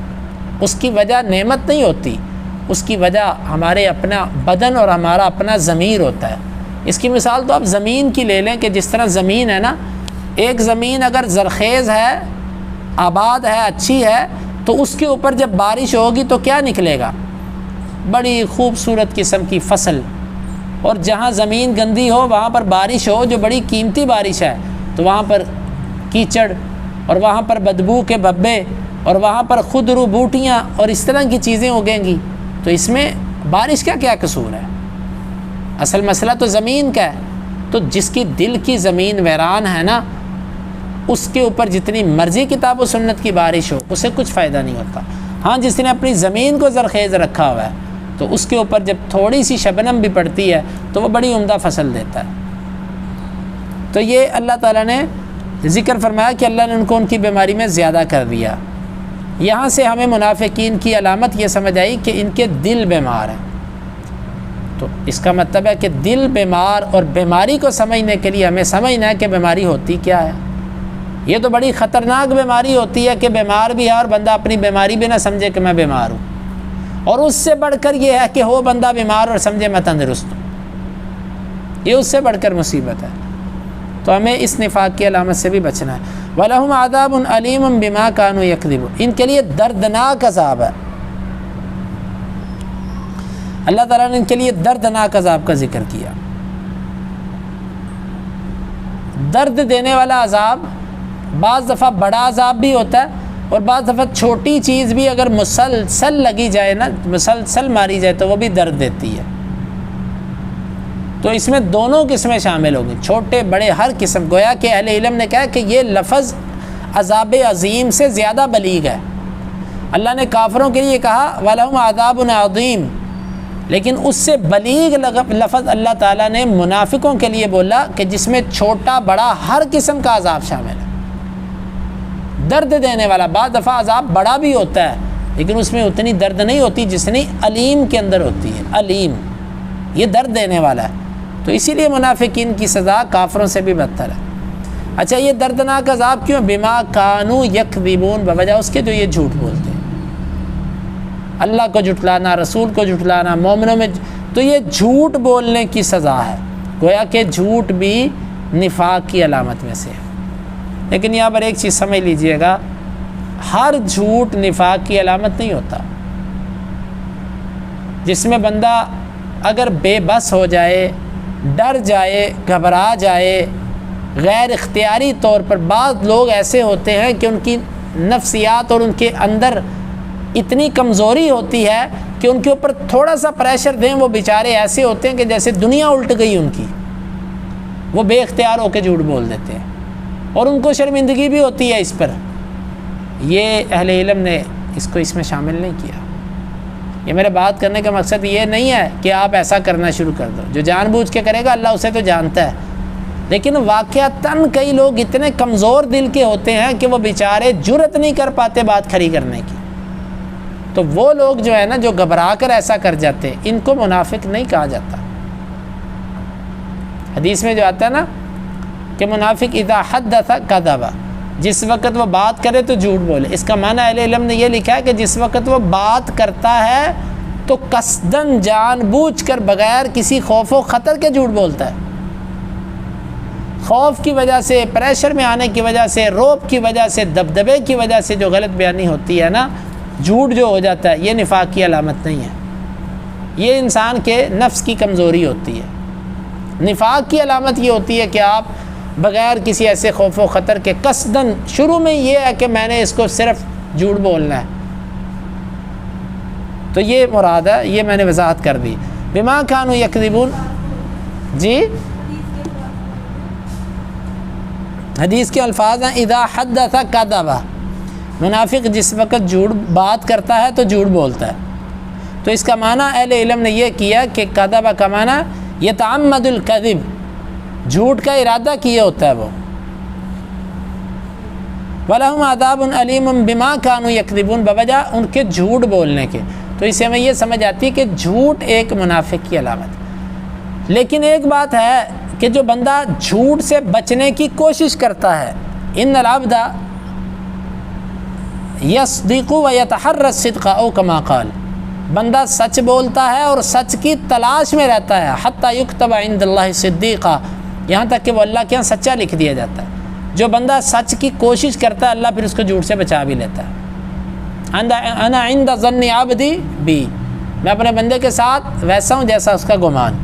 اس کی وجہ نعمت نہیں ہوتی، اس کی وجہ ہمارے اپنا بدن اور ہمارا اپنا ضمیر ہوتا ہے۔ اس کی مثال تو آپ زمین کی لے لیں کہ جس طرح زمین ہے نا، ایک زمین اگر زرخیز ہے، آباد ہے، اچھی ہے، تو اس کے اوپر جب بارش ہوگی تو کیا نکلے گا؟ بڑی خوبصورت قسم کی فصل۔ اور جہاں زمین گندی ہو وہاں پر بارش ہو جو بڑی قیمتی بارش ہے تو وہاں پر کیچڑ اور وہاں پر بدبو کے ببے اور وہاں پر خودرو بوٹیاں اور اس طرح کی چیزیں اگیں گی، تو اس میں بارش کا کیا قصور ہے؟ اصل مسئلہ تو زمین کا ہے۔ تو جس کی دل کی زمین ویران ہے نا، اس کے اوپر جتنی مرضی کتاب و سنت کی بارش ہو اسے کچھ فائدہ نہیں ہوتا۔ ہاں، جس نے اپنی زمین کو زرخیز رکھا ہوا ہے تو اس کے اوپر جب تھوڑی سی شبنم بھی پڑتی ہے تو وہ بڑی عمدہ فصل دیتا ہے۔ تو یہ اللہ تعالیٰ نے ذکر فرمایا کہ اللہ نے ان کو ان کی بیماری میں زیادہ کر دیا۔ یہاں سے ہمیں منافقین کی علامت یہ سمجھ آئی کہ ان کے دل بیمار ہیں۔ تو اس کا مطلب ہے کہ دل بیمار اور بیماری کو سمجھنے کے لیے ہمیں سمجھنا ہے کہ بیماری ہوتی کیا ہے۔ یہ تو بڑی خطرناک بیماری ہوتی ہے کہ بیمار بھی ہے اور بندہ اپنی بیماری بھی نہ سمجھے کہ میں بیمار ہوں، اور اس سے بڑھ کر یہ ہے کہ ہو بندہ بیمار اور سمجھے میں تندرست ہوں، یہ اس سے بڑھ کر مصیبت ہے۔ تو ہمیں اس نفاق کی علامت سے بھی بچنا ہے۔ وَلَهُمْ عَذَابٌ أَلِيمٌ بِمَا كَانُوا يَكْذِبُونَ، ان کے لیے دردناک عذاب ہے۔ اللہ تعالیٰ نے ان کے لیے دردناک عذاب کا ذکر کیا۔ درد دینے والا عذاب بعض دفعہ بڑا عذاب بھی ہوتا ہے اور بعض دفعہ چھوٹی چیز بھی اگر مسلسل لگی جائے نا، مسلسل ماری جائے تو وہ بھی درد دیتی ہے۔ تو اس میں دونوں قسمیں شامل ہوں گی، چھوٹے بڑے ہر قسم۔ گویا کہ اہل علم نے کہا کہ یہ لفظ عذاب عظیم سے زیادہ بلیغ ہے۔ اللہ نے کافروں کے لیے کہا وَلَهُمْ عَذَابٌ عَظِيمٌ، لیکن اس سے بلیغ لفظ اللہ تعالیٰ نے منافقوں کے لیے بولا کہ جس میں چھوٹا بڑا ہر قسم کا عذاب شامل ہے، درد دینے والا۔ بعض دفعہ عذاب بڑا بھی ہوتا ہے لیکن اس میں اتنی درد نہیں ہوتی جتنی علیم کے اندر ہوتی ہے۔ علیم یہ درد دینے والا ہے، تو اسی لیے منافقین کی سزا کافروں سے بھی بدتر ہے۔ اچھا، یہ دردناک عذاب کیوں؟ بما کانوا یکذبون، بوجہ اس کے جو یہ جھوٹ بولتے ہیں، اللہ کو جھٹلانا، رسول کو جھٹلانا، مومنوں میں، تو یہ جھوٹ بولنے کی سزا ہے۔ گویا کہ جھوٹ بھی نفاق کی علامت میں سے ہے۔ لیکن یہاں پر ایک چیز سمجھ لیجئے گا، ہر جھوٹ نفاق کی علامت نہیں ہوتا۔ جس میں بندہ اگر بے بس ہو جائے، ڈر جائے، گھبرا جائے، غیر اختیاری طور پر، بعض لوگ ایسے ہوتے ہیں کہ ان کی نفسیات اور ان کے اندر اتنی کمزوری ہوتی ہے کہ ان کے اوپر تھوڑا سا پریشر دیں وہ بیچارے ایسے ہوتے ہیں کہ جیسے دنیا الٹ گئی ان کی، وہ بے اختیار ہو کے جھوٹ بول دیتے ہیں اور ان کو شرمندگی بھی ہوتی ہے اس پر۔ یہ اہل علم نے اس کو اس میں شامل نہیں کیا۔ یہ میرے بات کرنے کا مقصد یہ نہیں ہے کہ آپ ایسا کرنا شروع کر دو، جو جان بوجھ کے کرے گا اللہ اسے تو جانتا ہے، لیکن واقعتاً کئی لوگ اتنے کمزور دل کے ہوتے ہیں کہ وہ بیچارے جرأت نہیں کر پاتے بات کھڑی کرنے کی۔ تو وہ لوگ جو ہے نا، جو گھبرا کر ایسا کر جاتے ہیں، ان کو منافق نہیں کہا جاتا۔ حدیث میں جو آتا ہے نا کہ منافق اذا حدث کذب، جس وقت وہ بات کرے تو جھوٹ بولے۔ اس کا معنی اہل علم نے یہ لکھا ہے کہ جس وقت وہ بات کرتا ہے تو قصداً جان بوجھ کر بغیر کسی خوف و خطر کے جھوٹ بولتا ہے۔ خوف کی وجہ سے، پریشر میں آنے کی وجہ سے، روب کی وجہ سے، دبدبے کی وجہ سے جو غلط بیانی ہوتی ہے نا، جھوٹ جو ہو جاتا ہے، یہ نفاق کی علامت نہیں ہے، یہ انسان کے نفس کی کمزوری ہوتی ہے۔ نفاق کی علامت یہ ہوتی ہے کہ آپ بغیر کسی ایسے خوف و خطر کے قصداً، شروع میں یہ ہے کہ میں نے اس کو صرف جھوٹ بولنا ہے، تو یہ مراد ہے، یہ میں نے وضاحت کر دی۔ بما کانوا یکذبون، جی حدیث کے الفاظ ہیں اذا حدث کذب، منافق جس وقت جھوٹ بات کرتا ہے تو جھوٹ بولتا ہے۔ تو اس کا معنی اہل علم نے یہ کیا کہ کذب کا معنی یتعمد الکذب، جھوٹ کا ارادہ کیا ہوتا ہے وہ۔ وَلَهُمْ عَذَابٌ عَلِيمٌ بِمَا كَانُوا يَكْذِبُونَ، بوجہ ان کے جھوٹ بولنے کے۔ تو اس سے ہمیں یہ سمجھ آتی ہے کہ جھوٹ ایک منافق کی علامت۔ لیکن ایک بات ہے کہ جو بندہ جھوٹ سے بچنے کی کوشش کرتا ہے، ان العبد یصدق و یتحری الصدق او کما قال، بندہ سچ بولتا ہے اور سچ کی تلاش میں رہتا ہے، حتی یکتب عند اللہ صدیقا، یہاں تک کہ وہ اللہ کے یہاں سچا لکھ دیا جاتا ہے۔ جو بندہ سچ کی کوشش کرتا ہے اللہ پھر اس کو جھوٹ سے بچا بھی لیتا ہے۔ انا عند ظن عبدی بی، میں اپنے بندے کے ساتھ ویسا ہوں جیسا اس کا گمان۔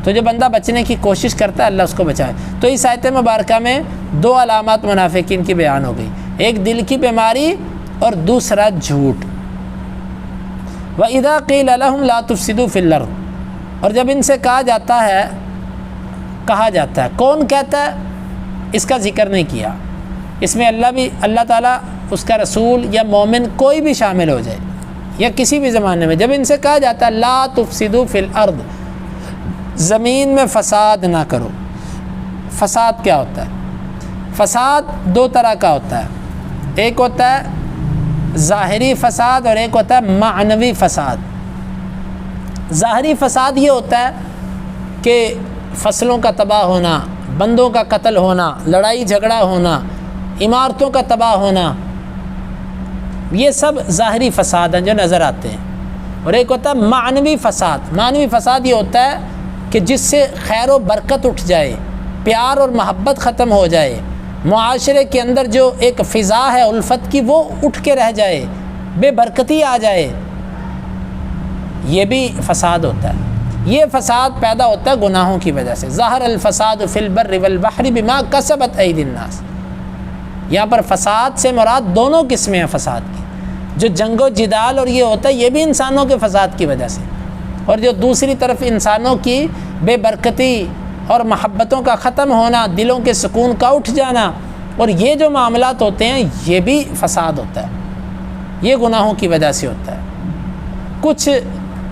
تو جو بندہ بچنے کی کوشش کرتا ہے اللہ اس کو بچائے۔ تو اس آیت مبارکہ میں دو علامات منافقین کی بیان ہو گئی، ایک دل کی بیماری اور دوسرا جھوٹ۔ وَإِذَا قِيلَ لَهُمْ لَا تُفْسِدُوا فِي الْأَرْضِ، اور جب ان سے کہا جاتا ہے، کون کہتا ہے؟ اس کا ذکر نہیں کیا، اس میں اللہ تعالیٰ، اس کا رسول یا مومن کوئی بھی شامل ہو جائے یا کسی بھی زمانے میں، جب ان سے کہا جاتا ہے لا تفسدوا فی الارض، زمین میں فساد نہ کرو۔ فساد کیا ہوتا ہے؟ فساد دو طرح کا ہوتا ہے، ایک ہوتا ہے ظاہری فساد اور ایک ہوتا ہے معنوی فساد۔ ظاہری فساد یہ ہوتا ہے کہ فصلوں کا تباہ ہونا، بندوں کا قتل ہونا، لڑائی جھگڑا ہونا، عمارتوں کا تباہ ہونا، یہ سب ظاہری فساد ہیں جو نظر آتے ہیں۔ اور ایک ہوتا ہے معنوی فساد۔ معنوی فساد یہ ہوتا ہے کہ جس سے خیر و برکت اٹھ جائے، پیار اور محبت ختم ہو جائے، معاشرے کے اندر جو ایک فضا ہے الفت کی وہ اٹھ کے رہ جائے، بے برکتی آ جائے، یہ بھی فساد ہوتا ہے۔ یہ فساد پیدا ہوتا ہے گناہوں کی وجہ سے۔ ظہر الفساد فی البر والبحر بما کسبت ایدی الناس، یہاں پر فساد سے مراد دونوں قسمیں ہیں فساد کی، جو جنگ و جدال اور یہ ہوتا ہے یہ بھی انسانوں کے فساد کی وجہ سے، اور جو دوسری طرف انسانوں کی بے برکتی اور محبتوں کا ختم ہونا، دلوں کے سکون کا اٹھ جانا، اور یہ جو معاملات ہوتے ہیں یہ بھی فساد ہوتا ہے، یہ گناہوں کی وجہ سے ہوتا ہے۔ کچھ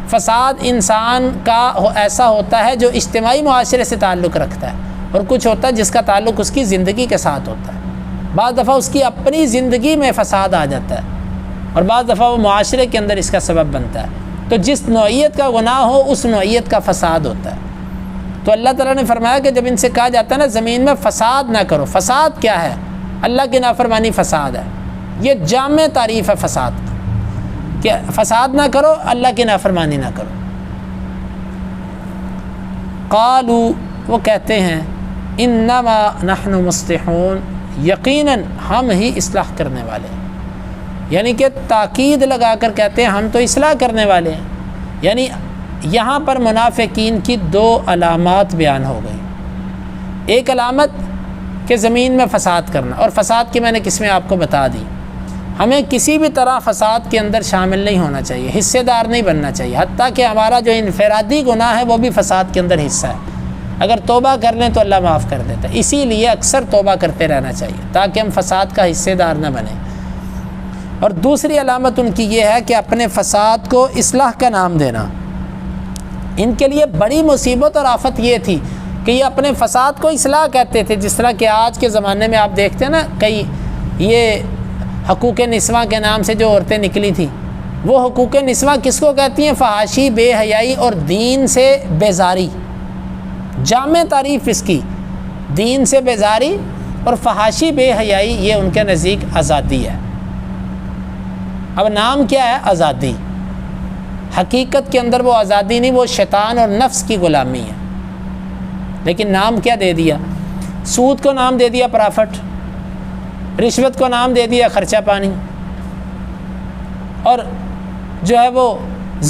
فساد انسان کا ایسا ہوتا ہے جو اجتماعی معاشرے سے تعلق رکھتا ہے، اور کچھ ہوتا ہے جس کا تعلق اس کی زندگی کے ساتھ ہوتا ہے۔ بعض دفعہ اس کی اپنی زندگی میں فساد آ جاتا ہے اور بعض دفعہ وہ معاشرے کے اندر اس کا سبب بنتا ہے۔ تو جس نوعیت کا گناہ ہو اس نوعیت کا فساد ہوتا ہے۔ تو اللہ تعالیٰ نے فرمایا کہ جب ان سے کہا جاتا ہے نا زمین میں فساد نہ کرو، فساد کیا ہے؟ اللہ کی نافرمانی فساد ہے۔ یہ جامع تعریف ہے فساد کی کہ فساد نہ کرو، اللہ کی نافرمانی نہ کرو۔ قالوا، وہ کہتے ہیں انما نحن مصلحون، یقیناً ہم ہی اصلاح کرنے والے ہیں، یعنی کہ تاکید لگا کر کہتے ہیں ہم تو اصلاح کرنے والے ہیں۔ یعنی یہاں پر منافقین کی دو علامات بیان ہو گئی، ایک علامت کہ زمین میں فساد کرنا، اور فساد کی میں نے قسمیں آپ کو بتا دی۔ ہمیں کسی بھی طرح فساد کے اندر شامل نہیں ہونا چاہیے، حصے دار نہیں بننا چاہیے، حتیٰ کہ ہمارا جو انفرادی گناہ ہے وہ بھی فساد کے اندر حصہ ہے۔ اگر توبہ کر لیں تو اللہ معاف کر دیتا ہے، اسی لیے اکثر توبہ کرتے رہنا چاہیے تاکہ ہم فساد کا حصے دار نہ بنیں۔ اور دوسری علامت ان کی یہ ہے کہ اپنے فساد کو اصلاح کا نام دینا۔ ان کے لیے بڑی مصیبت اور آفت یہ تھی کہ یہ اپنے فساد کو اصلاح کہتے تھے، جس طرح کہ آج کے زمانے میں آپ دیکھتے ہیں نا کئی یہ حقوق نسواں کے نام سے جو عورتیں نکلی تھیں، وہ حقوق نسواں کس کو کہتی ہیں؟ فحاشی، بے حیائی اور دین سے بیزاری۔ جامع تعریف اس کی دین سے بیزاری اور فحاشی، بے حیائی، یہ ان کے نزدیک آزادی ہے۔ اب نام کیا ہے؟ آزادی۔ حقیقت کے اندر وہ آزادی نہیں، وہ شیطان اور نفس کی غلامی ہے، لیکن نام کیا دے دیا؟ سود کو نام دے دیا پرافٹ، رشوت کو نام دے دیا خرچہ پانی، اور جو ہے وہ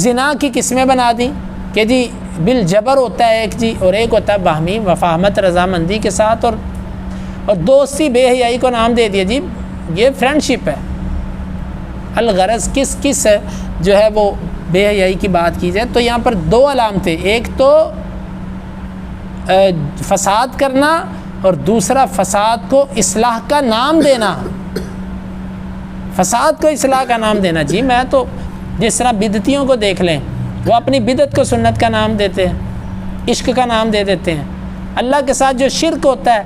زنا کی قسمیں بنا دی کہ جی بالجبر ہوتا ہے ایک جی، اور ایک ہوتا ہے باہمی مفاہمت رضامندی کے ساتھ، اور دوستی بے حیائی کو نام دے دیا جی یہ فرینڈ شپ ہے۔ الغرض کس جو ہے وہ بے حیائی کی بات کی جائے تو یہاں پر دو علامتیں، ایک تو فساد کرنا اور دوسرا فساد کو اصلاح کا نام دینا۔ فساد کو اصلاح کا نام دینا، جی میں تو جس طرح بدعتیوں کو دیکھ لیں، وہ اپنی بدعت کو سنت کا نام دیتے ہیں، عشق کا نام دے دیتے ہیں۔ اللہ کے ساتھ جو شرک ہوتا ہے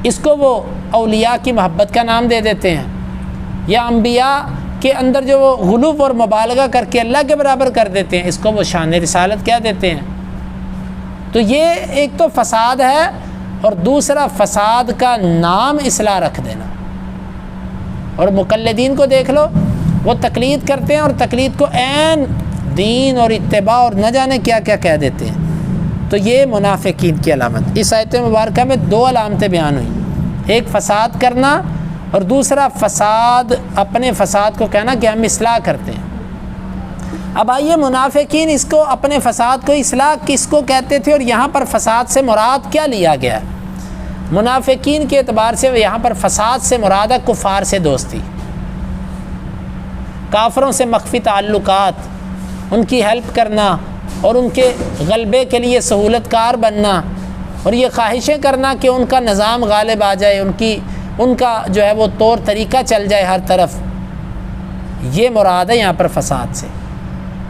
اس کو وہ اولیاء کی محبت کا نام دے دیتے ہیں، یا انبیاء کے اندر جو وہ غلو اور مبالغہ کر کے اللہ کے برابر کر دیتے ہیں اس کو وہ شان رسالت کہہ دیتے ہیں۔ تو یہ ایک تو فساد ہے اور دوسرا فساد کا نام اصلاح رکھ دینا۔ اور مقلدین کو دیکھ لو، وہ تقلید کرتے ہیں اور تقلید کو عین دین اور اتباع اور نہ جانے کیا کیا کہہ دیتے ہیں. تو یہ منافقین کی علامت. اس آیت مبارکہ میں 2 علامتیں بیان ہوئیں، ایک فساد کرنا اور دوسرا فساد، اپنے فساد کو کہنا کہ ہم اصلاح کرتے ہیں. اب آئیے منافقین اس کو اپنے فساد کو اصلاح کس کو کہتے تھے اور یہاں پر فساد سے مراد کیا لیا گیا؟ منافقین کے اعتبار سے یہاں پر فساد سے مراد ہے کفار سے دوستی، کافروں سے مخفی تعلقات، ان کی ہیلپ کرنا اور ان کے غلبے کے لیے سہولت کار بننا اور یہ خواہشیں کرنا کہ ان کا نظام غالب آ جائے، ان کا جو ہے وہ طور طریقہ چل جائے ہر طرف. یہ مراد ہے یہاں پر فساد سے.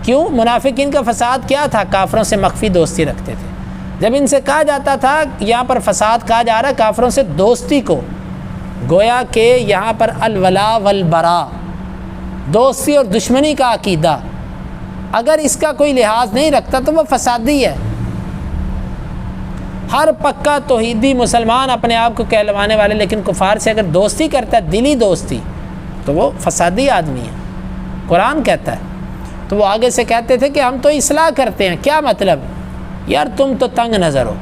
کیوں؟ منافقین کا فساد کیا تھا؟ کافروں سے مخفی دوستی رکھتے تھے. جب ان سے کہا جاتا تھا، یہاں پر فساد کہا جا رہا ہے کافروں سے دوستی کو، گویا کہ یہاں پر الولا والبرا، دوستی اور دشمنی کا عقیدہ اگر اس کا کوئی لحاظ نہیں رکھتا تو وہ فسادی ہے. ہر پکا توحیدی مسلمان اپنے آپ کو کہلوانے والے لیکن کفار سے اگر دوستی کرتا ہے، دلی دوستی، تو وہ فسادی آدمی ہے، قرآن کہتا ہے. تو وہ آگے سے کہتے تھے کہ ہم تو اصلاح کرتے ہیں. کیا مطلب؟ یار تم تو تنگ نظر ہو،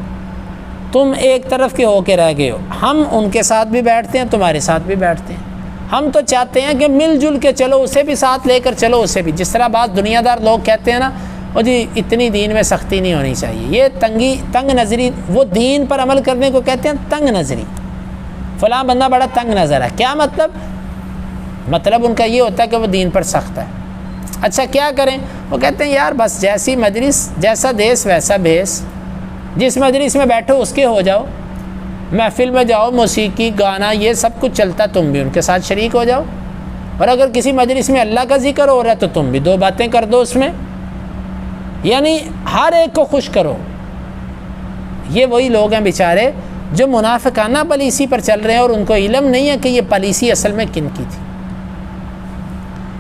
تم ایک طرف کے ہو کے رہ گئے ہو. ہم ان کے ساتھ بھی بیٹھتے ہیں، تمہارے ساتھ بھی بیٹھتے ہیں. ہم تو چاہتے ہیں کہ مل جل کے چلو، اسے بھی ساتھ لے کر چلو، اسے بھی. جس طرح بعض دنیا دار لوگ کہتے ہیں نا، وہ جی اتنی دین میں سختی نہیں ہونی چاہیے، یہ تنگ نظری، وہ دین پر عمل کرنے کو کہتے ہیں تنگ نظری. فلاں بندہ بڑا تنگ نظر ہے. کیا مطلب ان کا یہ ہوتا ہے کہ وہ دین پر سخت ہے. اچھا کیا کریں؟ وہ کہتے ہیں یار بس جیسی مجلس، جیسا دیس ویسا بھیس، جس مجلس میں بیٹھو اس کے ہو جاؤ، محفل میں جاؤ، موسیقی گانا یہ سب کچھ چلتا، تم بھی ان کے ساتھ شریک ہو جاؤ. اور اگر کسی مجلس میں اللہ کا ذکر ہو رہا ہے تو تم بھی 2 باتیں کر دو اس میں، یعنی ہر ایک کو خوش کرو. یہ وہی لوگ ہیں بیچارے جو منافقانہ پالیسی پر چل رہے ہیں اور ان کو علم نہیں ہے کہ یہ پالیسی اصل میں کن کی تھی.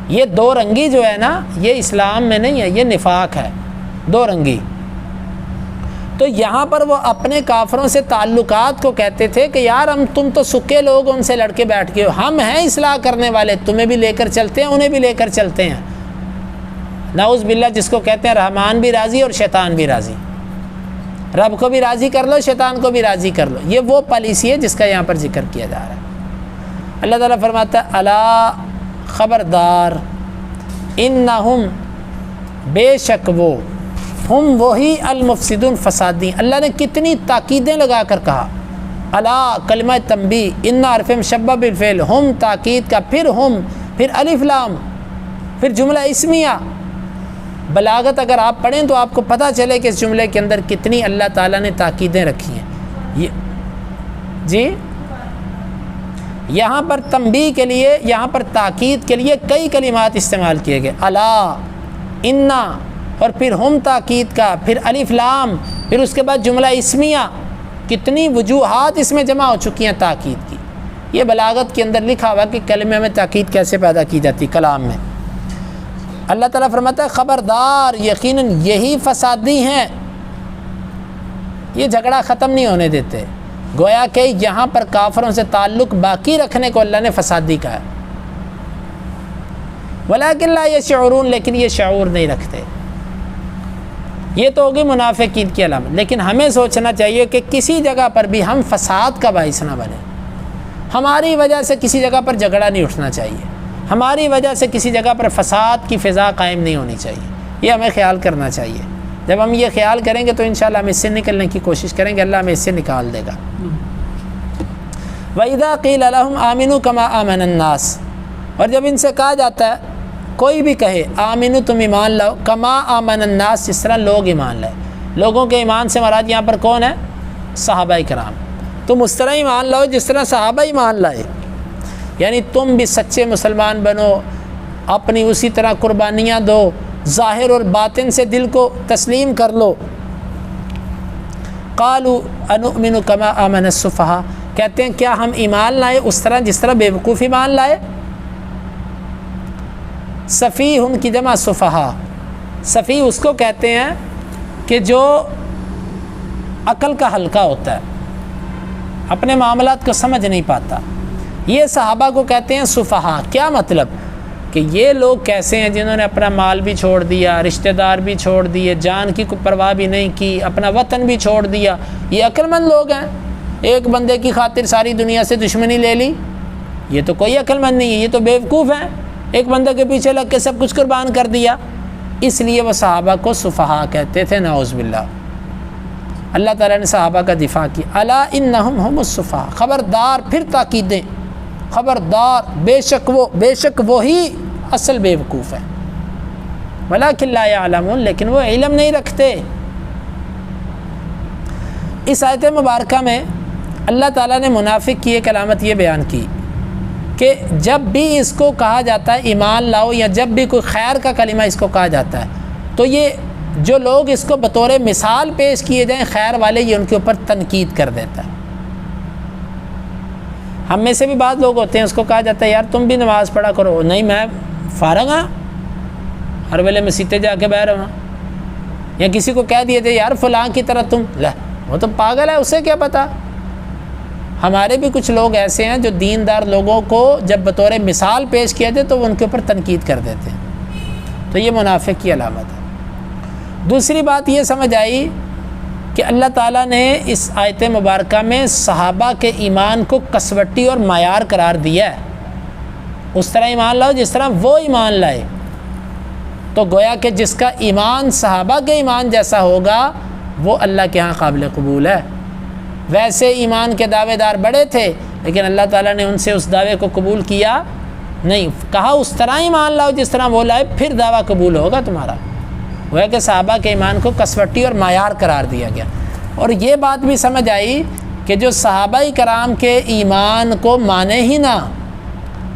یہ 2 رنگی جو ہے نا، یہ اسلام میں نہیں ہے، یہ نفاق ہے، 2 رنگی. تو یہاں پر وہ اپنے کافروں سے تعلقات کو کہتے تھے کہ یار تم تو سکے لوگ ان سے لڑ کے بیٹھ گئے ہو، ہم ہیں اصلاح کرنے والے، تمہیں بھی لے کر چلتے ہیں، انہیں بھی لے کر چلتے ہیں. نعوذ باللہ، جس کو کہتے ہیں رحمان بھی راضی اور شیطان بھی راضی. رب کو بھی راضی کر لو، شیطان کو بھی راضی کر لو. یہ وہ پالیسی ہے جس کا یہاں پر ذکر کیا جا رہا ہے. اللہ تعالیٰ فرماتا ہے الا خبردار، انہم بے شک وہ، ہم وہی المفسدون فسادی. اللہ نے کتنی تاکیدیں لگا کر کہا. الا کلمہ تنبیہ، ان حرف مشبہ بالفعل، ہم تاکید کا، پھر ہم، پھر الف لام، پھر جملہ اسمیہ. بلاغت اگر آپ پڑھیں تو آپ کو پتہ چلے کہ اس جملے کے اندر کتنی اللہ تعالیٰ نے تاکیدیں رکھی ہیں. جی یہاں پر تنبیہ کے لیے، یہاں پر تاکید کے لیے کئی کلمات استعمال کیے گئے. الا، انا، اور پھر ہم تاکید کا، پھر الف لام، پھر اس کے بعد جملہ اسمیہ. کتنی وجوہات اس میں جمع ہو چکی ہیں تاکید کی. یہ بلاغت کے اندر لکھا ہوا کہ کلمے میں تاکید کیسے پیدا کی جاتی کلام میں. اللہ تعالیٰ فرماتا ہے خبردار، یقیناً یہی فسادی ہیں، یہ جھگڑا ختم نہیں ہونے دیتے. گویا کہ یہاں پر کافروں سے تعلق باقی رکھنے کو اللہ نے فسادی کہا. ولیکن لا یشعرون، لیکن یہ شعور نہیں رکھتے. یہ تو ہوگی منافقین کی علامت. لیکن ہمیں سوچنا چاہیے کہ کسی جگہ پر بھی ہم فساد کا باعث نہ بنیں. ہماری وجہ سے کسی جگہ پر جھگڑا نہیں اٹھنا چاہیے، ہماری وجہ سے کسی جگہ پر فساد کی فضا قائم نہیں ہونی چاہیے. یہ ہمیں خیال کرنا چاہیے. جب ہم یہ خیال کریں گے تو انشاءاللہ ہم اس سے نکلنے کی کوشش کریں گے، اللہ ہمیں اس سے نکال دے گا. وَإِذَا قِيلَ لَهُمْ آمِنُوا كَمَا آمَنَ النَّاسِ، اور جب ان سے کہا جاتا ہے، کوئی بھی کہے آمنو، تم ایمان لاؤ، کما آمن الناس، جس طرح لوگ ایمان لائے. لوگوں کے ایمان سے مراد یہاں پر کون ہے؟ صحابہ کرام. تم اس طرح ایمان لاؤ جس طرح صحابہ ایمان لائے، یعنی تم بھی سچے مسلمان بنو، اپنی اسی طرح قربانیاں دو، ظاہر اور باطن سے دل کو تسلیم کر لو. قالوا انؤمن کما آمن السفہاء، کہتے ہیں کیا ہم ایمان لائے اس طرح جس طرح بے وقوف ایمان لائے. سفیہ ان کی جمع سفہاء. سفیہ اس کو کہتے ہیں کہ جو عقل کا ہلکا ہوتا ہے، اپنے معاملات کو سمجھ نہیں پاتا. یہ صحابہ کو کہتے ہیں سفہاء. کیا مطلب؟ کہ یہ لوگ کیسے ہیں جنہوں نے اپنا مال بھی چھوڑ دیا، رشتہ دار بھی چھوڑ دیے، جان کی کوئی پرواہ بھی نہیں کی، اپنا وطن بھی چھوڑ دیا. یہ عقل مند لوگ ہیں. ایک بندے کی خاطر ساری دنیا سے دشمنی لے لی، یہ تو کوئی عقل مند نہیں ہے، یہ تو بیوقوف ہیں. ایک بندے کے پیچھے لگ کے سب کچھ قربان کر دیا. اس لیے وہ صحابہ کو سفہا کہتے تھے، نعوذ باللہ. اللہ تعالیٰ نے صحابہ کا دفاع کی. الا انہم ہم السفہاء، خبردار، پھر تاکیدیں، خبردار، بے شک وہی اصل بیوقوف ہے. ولکن لا یعلمون، لیکن وہ علم نہیں رکھتے. اس آیت مبارکہ میں اللہ تعالیٰ نے منافق کی ایک علامت یہ بیان کی کہ جب بھی اس کو کہا جاتا ہے ایمان لاؤ، یا جب بھی کوئی خیر کا کلمہ اس کو کہا جاتا ہے، تو یہ جو لوگ اس کو بطور مثال پیش کیے جائیں خیر والے، یہ ان کے اوپر تنقید کر دیتا ہے. ہم میں سے بھی بعض لوگ ہوتے ہیں، اس کو کہا جاتا ہے یار تم بھی نماز پڑھا کرو. نہیں، میں فارغ ہاں، ہر ویلے مسیتے جا کے بیٹھ رہا ہوں. یا کسی کو کہہ دیے تھے یار فلاں کی طرح تم، وہ تو پاگل ہے، اسے کیا پتہ. ہمارے بھی کچھ لوگ ایسے ہیں جو دیندار لوگوں کو جب بطور مثال پیش کیا جائے تو وہ ان کے اوپر تنقید کر دیتے ہیں. تو یہ منافق کی علامت ہے. دوسری بات یہ سمجھ آئی کہ اللہ تعالیٰ نے اس آیت مبارکہ میں صحابہ کے ایمان کو کسوٹی اور معیار قرار دیا ہے. اس طرح ایمان لاؤ جس طرح وہ ایمان لائے. تو گویا کہ جس کا ایمان صحابہ کے ایمان جیسا ہوگا وہ اللہ کے ہاں قابل قبول ہے. ویسے ایمان کے دعوے دار بڑے تھے، لیکن اللہ تعالیٰ نے ان سے اس دعوے کو قبول کیا نہیں. کہا اس طرح ایمان لاؤ جس طرح وہ لائے، پھر دعویٰ قبول ہوگا تمہارا. وہ ہے کہ صحابہ کے ایمان کو کسوٹی اور معیار قرار دیا گیا. اور یہ بات بھی سمجھ آئی کہ جو صحابہ کرام کے ایمان کو مانے ہی نہ،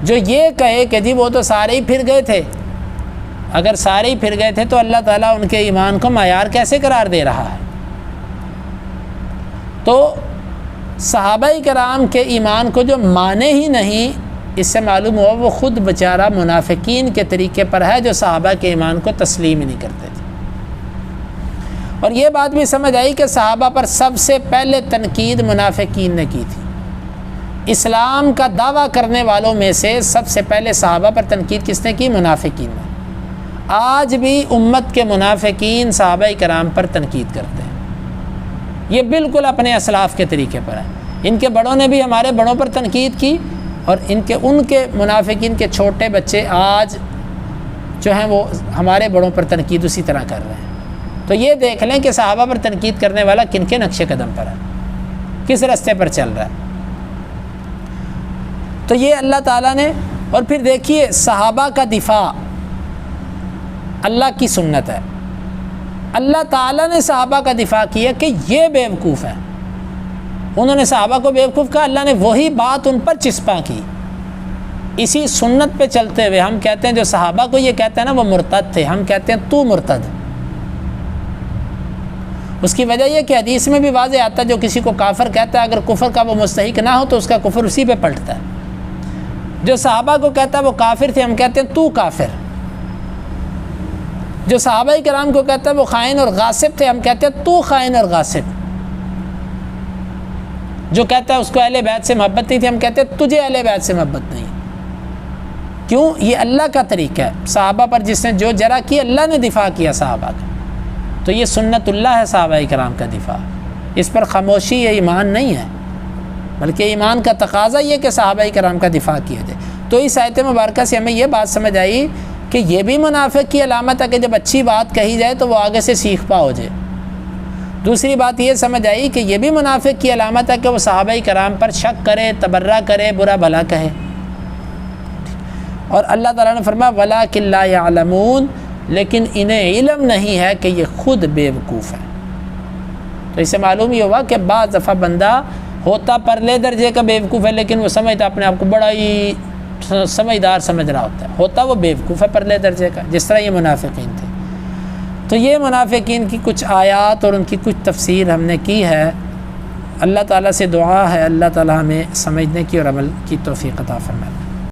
جو یہ کہے کہ جی وہ تو سارے ہی پھر گئے تھے، اگر سارے ہی پھر گئے تھے تو اللہ تعالیٰ ان کے ایمان کو معیار کیسے قرار دے رہا ہے. تو صحابہ کرام کے ایمان کو جو مانے ہی نہیں، اس سے معلوم ہوا وہ خود بیچارہ منافقین کے طریقے پر ہے جو صحابہ کے ایمان کو تسلیم ہی نہیں کرتے تھے. اور یہ بات بھی سمجھ آئی کہ صحابہ پر سب سے پہلے تنقید منافقین نے کی تھی. اسلام کا دعویٰ کرنے والوں میں سے سب سے پہلے صحابہ پر تنقید کس نے کی؟ منافقین نے. آج بھی امت کے منافقین صحابہ کرام پر تنقید کرتے ہیں. یہ بالکل اپنے اسلاف کے طریقے پر ہے. ان کے بڑوں نے بھی ہمارے بڑوں پر تنقید کی، اور ان کے منافقین کے چھوٹے بچے آج جو ہیں وہ ہمارے بڑوں پر تنقید اسی طرح کر رہے ہیں. تو یہ دیکھ لیں کہ صحابہ پر تنقید کرنے والا کن کے نقش قدم پر ہے، کس راستے پر چل رہا ہے. تو یہ اللہ تعالیٰ نے، اور پھر دیکھیے صحابہ کا دفاع اللہ کی سنت ہے. اللہ تعالیٰ نے صحابہ کا دفاع کیا کہ یہ بیوقوف ہیں. انہوں نے صحابہ کو بیوقوف کہا، اللہ نے وہی بات ان پر چسپاں کی. اسی سنت پہ چلتے ہوئے ہم کہتے ہیں جو صحابہ کو یہ کہتے ہیں نا وہ مرتد تھے، ہم کہتے ہیں تو مرتد. اس کی وجہ یہ کہ حدیث میں بھی واضح آتا ہے جو کسی کو کافر کہتا ہے اگر کفر کا وہ مستحق نہ ہو تو اس کا کفر اسی پہ پلٹتا ہے. جو صحابہ کو کہتا ہے وہ کافر تھے، ہم کہتے ہیں تو کافر. جو صحابہ کرام کو کہتا ہے وہ خائن اور غاصب تھے، ہم کہتے ہیں تو خائن اور غاصب. جو کہتا ہے اس کو اہل بیت سے محبت نہیں تھی، ہم کہتے ہیں تجھے اہل بیت سے محبت نہیں. کیوں؟ یہ اللہ کا طریقہ ہے. صحابہ پر جس نے جو جرح کی اللہ نے دفاع کیا صحابہ کا. تو یہ سنت اللہ ہے صحابہ کرام کا دفاع. اس پر خاموشی یہ ایمان نہیں ہے، بلکہ ایمان کا تقاضا یہ کہ صحابہ کرام کا دفاع کیا جائے. تو اس آیت مبارکہ سے ہمیں یہ بات سمجھ آئی کہ یہ بھی منافق کی علامت ہے کہ جب اچھی بات کہی جائے تو وہ آگے سے سیکھ پا ہو جائے. دوسری بات یہ سمجھ آئی کہ یہ بھی منافق کی علامت ہے کہ وہ صحابہ کرام پر شک کرے، تبرہ کرے، برا بھلا کہے. اور اللہ تعالیٰ نے فرمایا وَلَٰكِن لَا يَعْلَمُونَ، لیکن انہیں علم نہیں ہے کہ یہ خود بیوقوف ہیں. تو اس سے معلوم یہ ہوا کہ بعض دفعہ بندہ ہوتا پرلے درجے کا بیوقوف ہے لیکن وہ سمجھتا اپنے آپ کو بڑا ہی سمجھدار سمجھ رہا ہوتا وہ بیوقوف ہے پرلے درجے کا، جس طرح یہ منافقین تھے. تو یہ منافقین کی کچھ آیات اور ان کی کچھ تفسیر ہم نے کی ہے. اللہ تعالیٰ سے دعا ہے اللہ تعالیٰ ہمیں سمجھنے کی اور عمل کی توفیق عطا فرمائے.